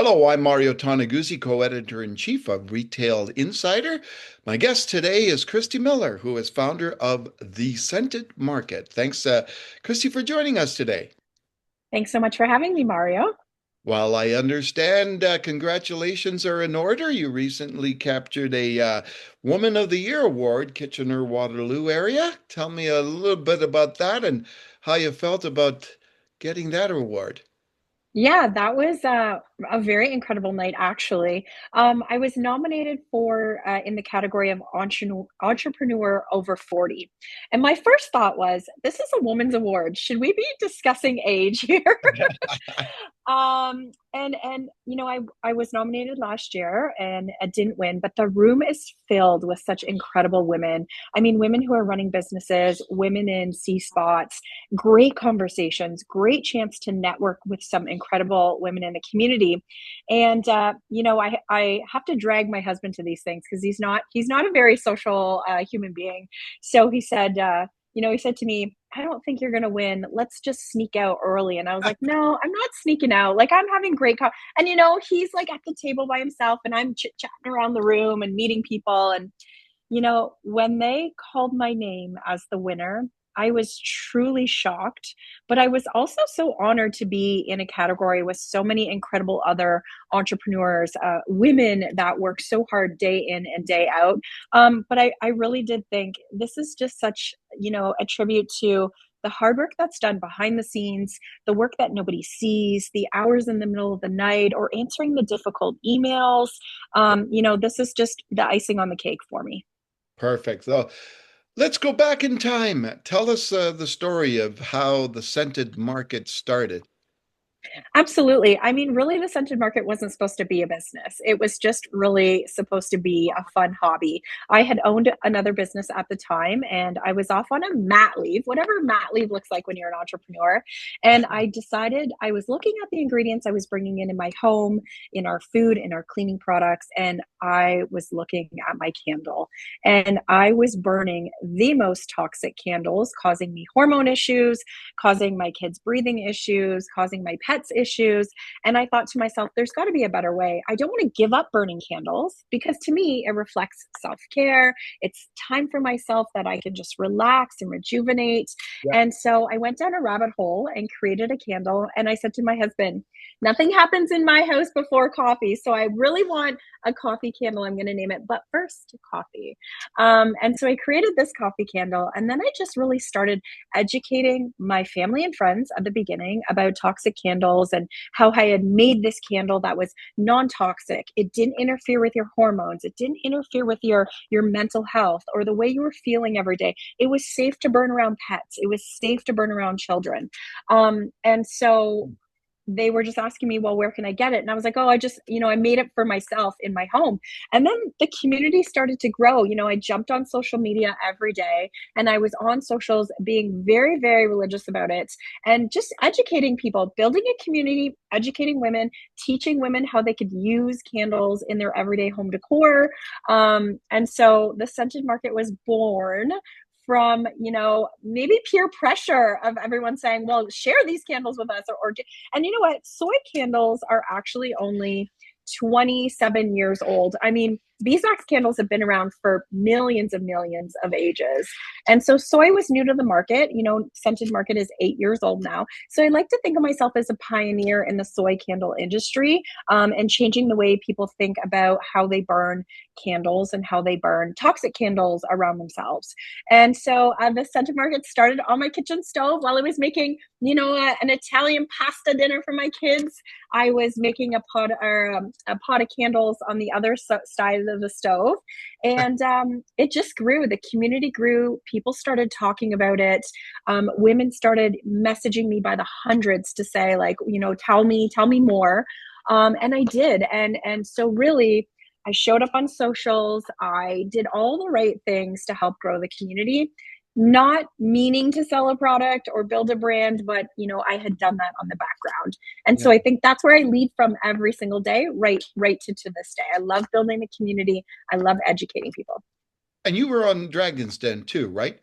Hello, I'm Mario Toneguzzi, co-editor-in-chief of Retail Insider. My guest today is Kristy Miller, who is founder of The Scented Market. Thanks, Kristy, for joining us today. Thanks so much for having me, Mario. Well, I understand congratulations are in order. You recently captured a Woman of the Year award, Kitchener-Waterloo area. Tell me a little bit about that and how you felt about getting that award. Yeah, that was a very incredible night, actually. I was nominated for in the category of entrepreneur over 40. And my first thought was, this is a woman's award. Should we be discussing age here? And I was nominated last year and I didn't win, but the room is filled with such incredible women. I mean, women who are running businesses, women in C spots, great conversations, great chance to network with some incredible women in the community. And I have to drag my husband to these things because he's not a very social human being. So he said to me, I don't think you're going to win. Let's just sneak out early. And I was like, no, I'm not sneaking out. Like, I'm having and, he's like at the table by himself and I'm chit chatting around the room and meeting people. And, when they called my name as the winner, I was truly shocked, but I was also so honored to be in a category with so many incredible other entrepreneurs, women that work so hard day in and day out. But I really did think this is just such, a tribute to the hard work that's done behind the scenes, the work that nobody sees, the hours in the middle of the night, or answering the difficult emails. This is just the icing on the cake for me. Perfect. So let's go back in time. Tell us the story of how the scented market started. Absolutely. I mean, really, the scented market wasn't supposed to be a business. It was just really supposed to be a fun hobby. I had owned another business at the time and I was off on a mat leave, whatever mat leave looks like when you're an entrepreneur. And I decided I was looking at the ingredients I was bringing in my home, in our food, in our cleaning products, and I was looking at my candle. And I was burning the most toxic candles, causing me hormone issues, causing my kids breathing issues, causing my pets issues. And I thought to myself, there's got to be a better way. I don't want to give up burning candles because to me, it reflects self care. It's time for myself that I can just relax and rejuvenate. Yeah. And so I went down a rabbit hole and created a candle. And I said to my husband, nothing happens in my house before coffee. So I really want a coffee candle. I'm going to name it, but first, coffee. And so I created this coffee candle. And then I just really started educating my family and friends at the beginning about toxic candles and how I had made this candle that was non-toxic. It didn't interfere with your hormones. It didn't interfere with your mental health or the way you were feeling every day. It was safe to burn around pets. It was safe to burn around children. And so they were just asking me, well, where can I get it? And I was like, oh, I made it for myself in my home. And then the community started to grow. I jumped on social media every day and I was on socials being very, very religious about it and just educating people, building a community, educating women, teaching women how they could use candles in their everyday home decor. And so the scented market was born from maybe peer pressure of everyone saying, well, share these candles with us, and you know what, soy candles are actually only 27 years old. I mean, beeswax candles have been around for millions of ages. And so soy was new to the market. Scented market is 8 years old now. So I like to think of myself as a pioneer in the soy candle industry, and changing the way people think about how they burn candles and how they burn toxic candles around themselves. And so the scented market started on my kitchen stove while I was making, an Italian pasta dinner for my kids. I was making a pot of candles on the other side of the stove, and it just grew. The community grew. People started talking about it. Women started messaging me by the hundreds to say, like, tell me more. And I did, and so really, I showed up on socials. I did all the right things to help grow the community, not meaning to sell a product or build a brand, but I had done that on the background. And Yeah. so I think that's where I lead from every single day, right to this day. I love building the community. I love educating people. And you were on Dragon's Den too, right?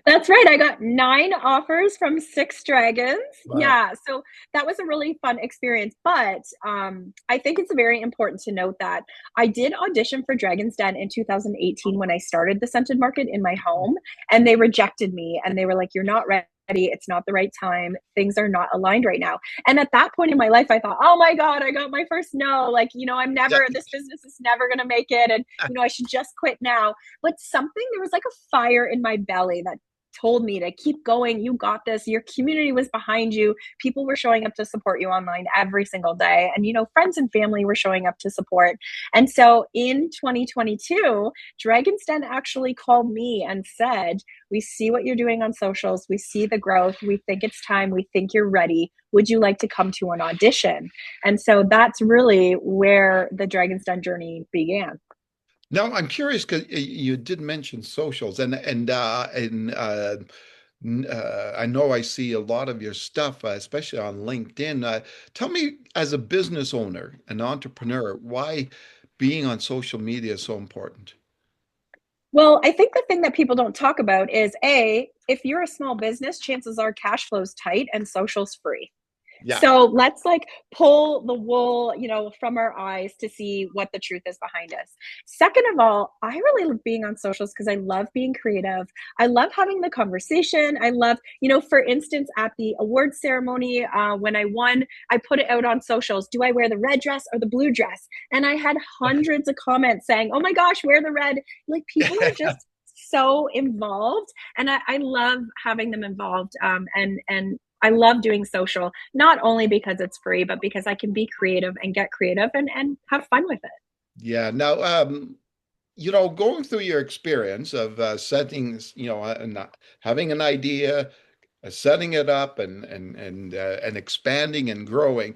That's right. I got 9 offers from 6 dragons. Wow. Yeah, so that was a really fun experience, but, I think it's very important to note that I did audition for Dragon's Den in 2018 when I started the scented market in my home, and they rejected me, and they were like, "You're not ready. It's not the right time. Things are not aligned right now." And at that point in my life, I thought, "Oh my god, I got my first no. Like, I'm Yeah. never this business is never gonna make it, and, I should just quit now." But there was like a fire in my belly that told me to keep going. You got this. Your community was behind you. People were showing up to support you online every single day. And, friends and family were showing up to support. And so in 2022, Dragon's Den actually called me and said, "We see what you're doing on socials. We see the growth. We think it's time. We think you're ready. Would you like to come to an audition?" And so that's really where the Dragon's Den journey began. Now I'm curious because you did mention socials, I know I see a lot of your stuff, especially on LinkedIn. Tell me, as a business owner, an entrepreneur, why being on social media is so important. Well, I think the thing that people don't talk about is A, if you're a small business, chances are cash flow's tight and social's free. Yeah. So let's like pull the wool, from our eyes to see what the truth is behind us. Second of all, I really love being on socials because I love being creative. I love having the conversation. I love, for instance, at the award ceremony, when I won, I put it out on socials. Do I wear the red dress or the blue dress? And I had hundreds of comments saying, "Oh my gosh, wear the red." Like, people are just so involved, and I love having them involved. And I love doing social, not only because it's free, but because I can be creative and get creative and have fun with it. Yeah. Now, going through your experience of settings, having an idea, setting it up, and expanding and growing.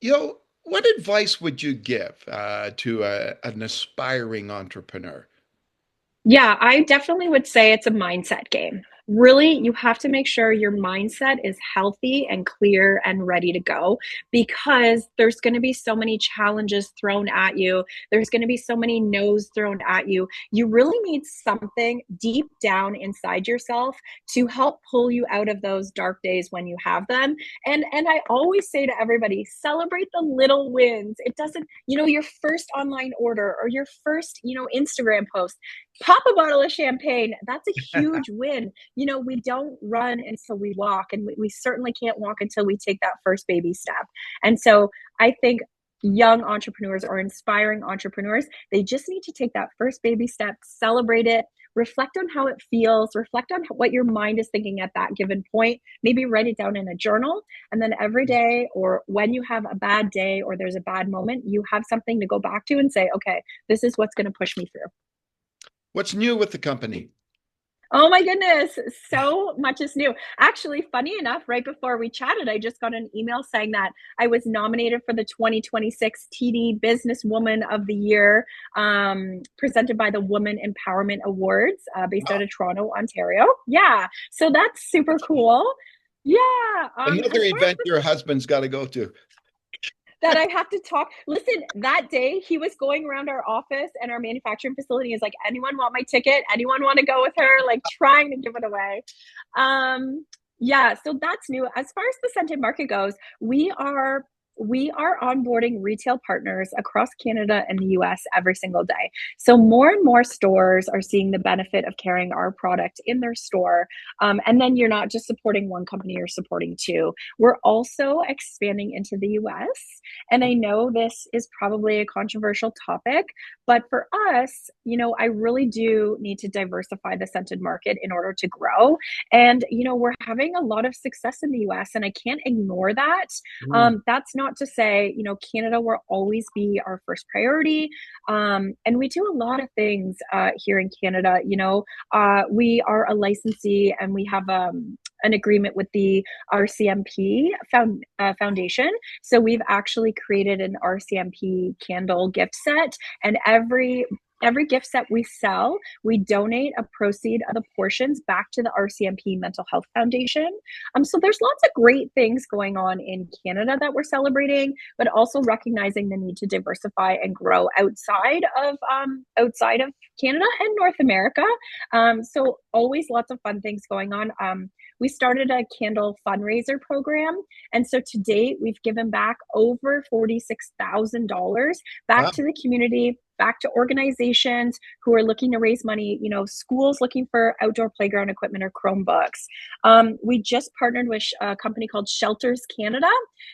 What advice would you give to an aspiring entrepreneur? Yeah, I definitely would say it's a mindset game. Really, you have to make sure your mindset is healthy and clear and ready to go, because there's going to be so many challenges thrown at you. There's going to be so many no's thrown at you. You really need something deep down inside yourself to help pull you out of those dark days when you have them. And I always say to everybody, celebrate the little wins. It doesn't, your first online order or your first, Instagram post, pop a bottle of champagne. That's a huge win. We don't run until we walk, and we certainly can't walk until we take that first baby step. And so I think young entrepreneurs or inspiring entrepreneurs, they just need to take that first baby step, celebrate it, reflect on how it feels, reflect on what your mind is thinking at that given point, maybe write it down in a journal. And then every day, or when you have a bad day or there's a bad moment, you have something to go back to and say, "Okay, this is what's going to push me through." What's new with the company? Oh my goodness, so much is new. Actually, funny enough, right before we chatted, I just got an email saying that I was nominated for the 2026 TD Businesswoman of the Year, presented by the Women Empowerment Awards, based out Wow. of Toronto, Ontario. Yeah, so that's super cool. Yeah, Another as far as event your husband's got to go to. that I have to talk. Listen, that day he was going around our office and our manufacturing facility. Is like, "Anyone want my ticket? Anyone want to go with her?" Like, trying to give it away. Yeah, so that's new. As far as the scented market goes, we are onboarding retail partners across Canada and the US every single day. So more and more stores are seeing the benefit of carrying our product in their store. And then you're not just supporting one company, you're supporting two. We're also expanding into the US. And I know this is probably a controversial topic, but for us, I really do need to diversify the scented market in order to grow. And, we're having a lot of success in the US, and I can't ignore that. Mm. That's not to say, Canada will always be our first priority. And we do a lot of things here in Canada. We are a licensee, and we have an agreement with the RCMP Foundation. So we've actually created an RCMP candle gift set, and every every gift set we sell, we donate a proceed of the portions back to the RCMP Mental Health Foundation. So there's lots of great things going on in Canada that we're celebrating, but also recognizing the need to diversify and grow outside of Canada and North America. So always lots of fun things going on. We started a candle fundraiser program, and so to date we've given back over $46,000 back to Wow. the community, back to organizations who are looking to raise money, schools looking for outdoor playground equipment or Chromebooks. We just partnered with a company called Shelters Canada.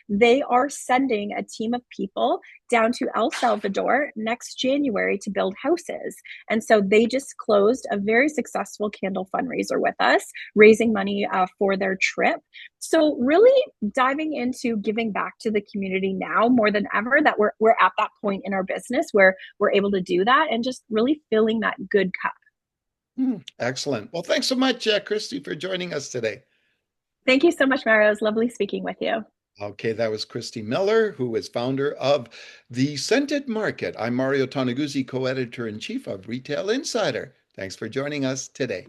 They are sending a team of people down to El Salvador next January to build houses. And so they just closed a very successful candle fundraiser with us, raising money for their trip. So really diving into giving back to the community now more than ever, that we're at that point in our business where we're able to do that and just really filling that good cup. Excellent. Well, thanks so much, Kristy, for joining us today. Thank you so much, Mario. It was lovely speaking with you. Okay, that was Kristy Miller, who is founder of The Scented Market. I'm Mario Toneguzzi, co-editor in chief of Retail Insider. Thanks for joining us today.